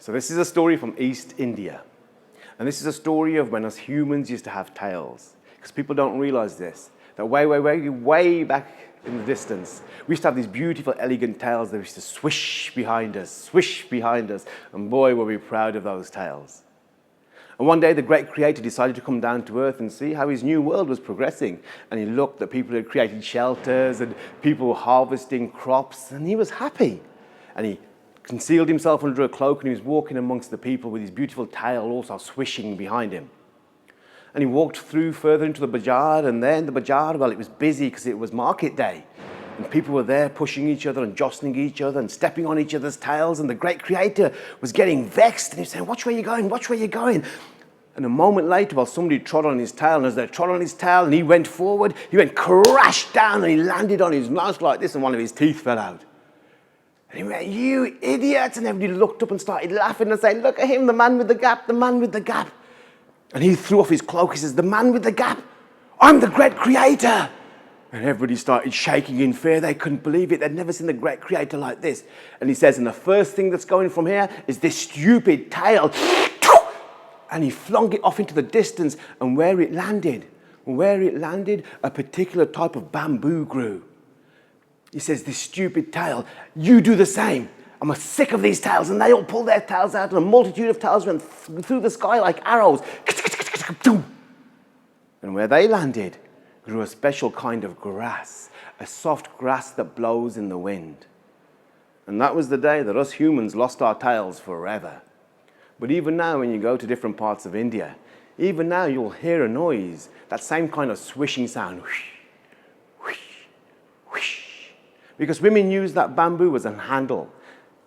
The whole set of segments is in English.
So this is a story from East India. And this is a story of when us humans used to have tails. Because people don't realize this, that way back in the distance, we used to have these beautiful, elegant tails that used to swish behind us, and boy, were we proud of those tails. And one day, the great creator decided to come down to earth and see how his new world was progressing. And he looked that people had created shelters and people were harvesting crops, and he was happy. And he concealed himself under a cloak, and he was walking amongst the people with his beautiful tail also swishing behind him. And he walked through further into the bazaar, and there in the bazaar, well, it was busy because it was market day. And people were there pushing each other and jostling each other and stepping on each other's tails, and the great creator was getting vexed, and he was saying, "Watch where you're going, watch where you're going." And a moment later, while somebody trod on his tail, and as they trod on his tail and he went forward, he went crash down and he landed on his mouth like this, and one of his teeth fell out. And he went, "You idiot!" And everybody looked up and started laughing and saying, "Look at him, the man with the gap, the man with the gap." And he threw off his cloak. He says, "The man with the gap, I'm the great creator." And everybody started shaking in fear. They couldn't believe it. They'd never seen the great creator like this. And he says, "And the first thing that's going from here is this stupid tail." And he flung it off into the distance, and where it landed, a particular type of bamboo grew. He says, "This stupid tail, you do the same. I'm sick of these tails." And they all pulled their tails out, and a multitude of tails went through the sky like arrows. And where they landed grew a special kind of grass, a soft grass that blows in the wind. And that was the day that us humans lost our tails forever. But even now, when you go to different parts of India, even now you'll hear a noise, that same kind of swishing sound. Whoosh, whoosh, whoosh. Because women use that bamboo as a handle,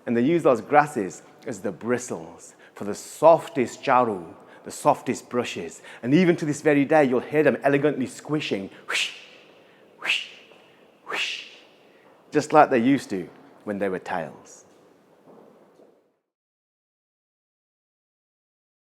and they use those grasses as the bristles for the softest charu, the softest brushes. And even to this very day, you'll hear them elegantly squishing, whoosh, whoosh, whoosh, just like they used to when they were tails.